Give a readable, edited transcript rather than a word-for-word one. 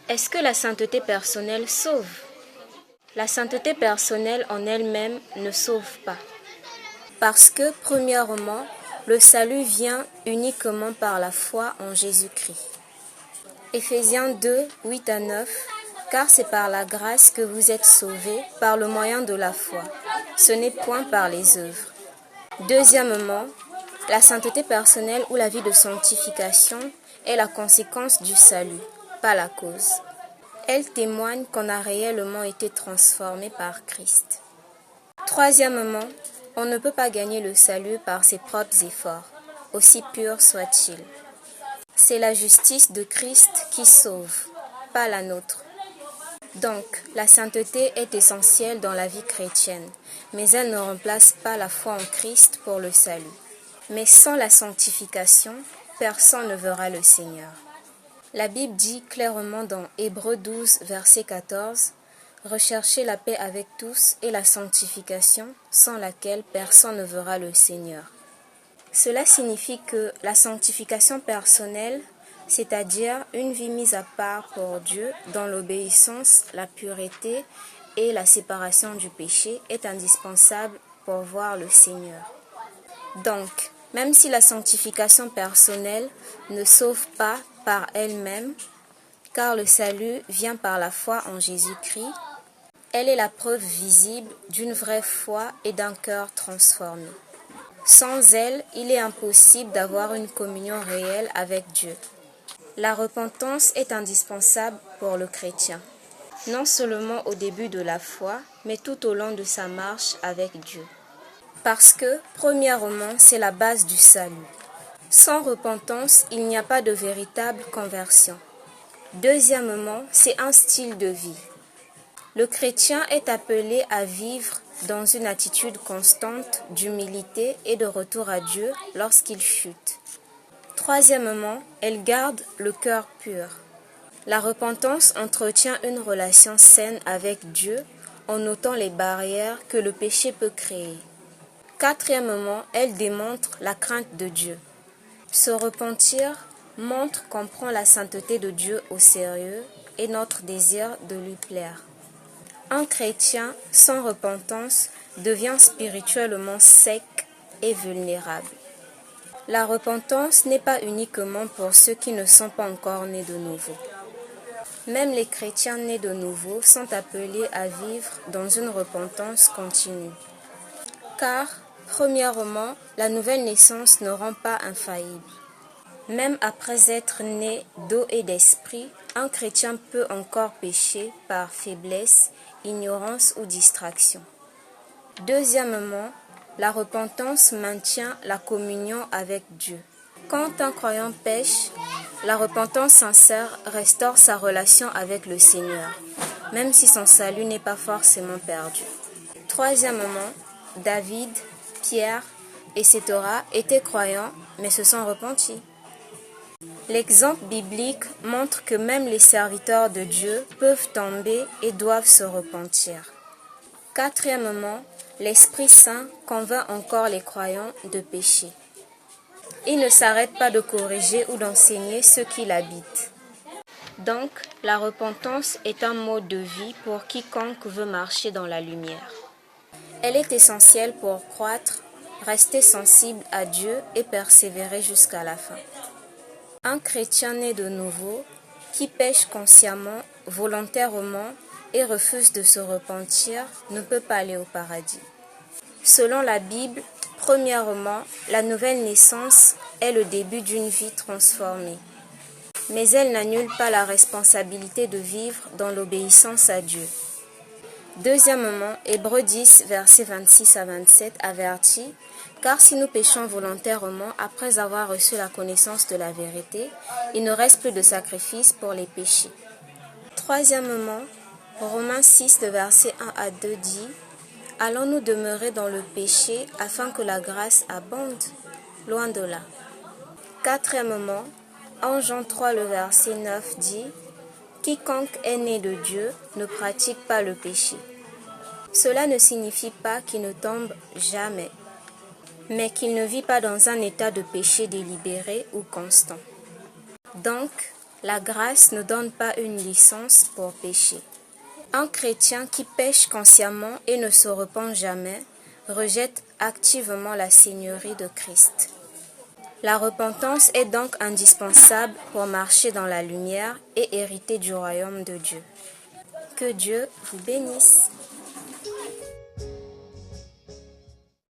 Est-ce que la sainteté personnelle sauve? La sainteté personnelle en elle-même ne sauve pas. Parce que, premièrement, le salut vient uniquement par la foi en Jésus-Christ. Éphésiens 2, 8 à 9, car c'est par la grâce que vous êtes sauvés par le moyen de la foi. Ce n'est point par les œuvres. Deuxièmement, la sainteté personnelle ou la vie de sanctification est la conséquence du salut, pas la cause. Elle témoigne qu'on a réellement été transformé par Christ. Troisièmement, on ne peut pas gagner le salut par ses propres efforts, aussi purs soient-ils. C'est la justice de Christ qui sauve, pas la nôtre. Donc, la sainteté est essentielle dans la vie chrétienne, mais elle ne remplace pas la foi en Christ pour le salut. Mais sans la sanctification, personne ne verra le Seigneur. La Bible dit clairement dans Hébreux 12, verset 14, « Recherchez la paix avec tous et la sanctification, sans laquelle personne ne verra le Seigneur. » Cela signifie que la sanctification personnelle, c'est-à-dire une vie mise à part pour Dieu dans l'obéissance, la pureté et la séparation du péché, est indispensable pour voir le Seigneur. Donc, même si la sanctification personnelle ne sauve pas par elle-même, car le salut vient par la foi en Jésus-Christ, elle est la preuve visible d'une vraie foi et d'un cœur transformé. Sans elle, il est impossible d'avoir une communion réelle avec Dieu. La repentance est indispensable pour le chrétien, non seulement au début de la foi, mais tout au long de sa marche avec Dieu. Parce que, premièrement, c'est la base du salut. Sans repentance, il n'y a pas de véritable conversion. Deuxièmement, c'est un style de vie. Le chrétien est appelé à vivre dans une attitude constante d'humilité et de retour à Dieu lorsqu'il chute. Troisièmement, elle garde le cœur pur. La repentance entretient une relation saine avec Dieu en ôtant les barrières que le péché peut créer. Quatrièmement, elle démontre la crainte de Dieu. Se repentir montre qu'on prend la sainteté de Dieu au sérieux et notre désir de lui plaire. Un chrétien sans repentance devient spirituellement sec et vulnérable. La repentance n'est pas uniquement pour ceux qui ne sont pas encore nés de nouveau. Même les chrétiens nés de nouveau sont appelés à vivre dans une repentance continue. Car, premièrement, la nouvelle naissance ne rend pas infaillible. Même après être né d'eau et d'esprit, un chrétien peut encore pécher par faiblesse, ignorance ou distraction. Deuxièmement, la repentance maintient la communion avec Dieu. Quand un croyant pêche, la repentance sincère restaure sa relation avec le Seigneur, même si son salut n'est pas forcément perdu. Troisièmement, David, Pierre, etc. étaient croyants, mais se sont repentis. L'exemple biblique montre que même les serviteurs de Dieu peuvent tomber et doivent se repentir. Quatrièmement, l'Esprit Saint convainc encore les croyants de pécher. Il ne s'arrête pas de corriger ou d'enseigner ceux qui l'habitent. Donc, la repentance est un mode de vie pour quiconque veut marcher dans la lumière. Elle est essentielle pour croître, rester sensible à Dieu et persévérer jusqu'à la fin. Un chrétien né de nouveau, qui pêche consciemment, volontairement et refuse de se repentir, ne peut pas aller au paradis. Selon la Bible, premièrement, la nouvelle naissance est le début d'une vie transformée. Mais elle n'annule pas la responsabilité de vivre dans l'obéissance à Dieu. Deuxièmement, Hébreux 10, versets 26 à 27 avertit « Car si nous péchons volontairement après avoir reçu la connaissance de la vérité, il ne reste plus de sacrifice pour les péchés. » Troisièmement, Romains 6, versets 1 à 2 dit « Allons-nous demeurer dans le péché afin que la grâce abonde? Loin de là. » Quatrièmement, en Jean 3, le verset 9 dit « Quiconque est né de Dieu ne pratique pas le péché. » Cela ne signifie pas qu'il ne tombe jamais, mais qu'il ne vit pas dans un état de péché délibéré ou constant. Donc, La grâce ne donne pas une licence pour pécher. Un chrétien qui pêche consciemment et ne se repent jamais rejette activement la Seigneurie de Christ. La repentance est donc indispensable pour marcher dans la lumière et hériter du royaume de Dieu. Que Dieu vous bénisse.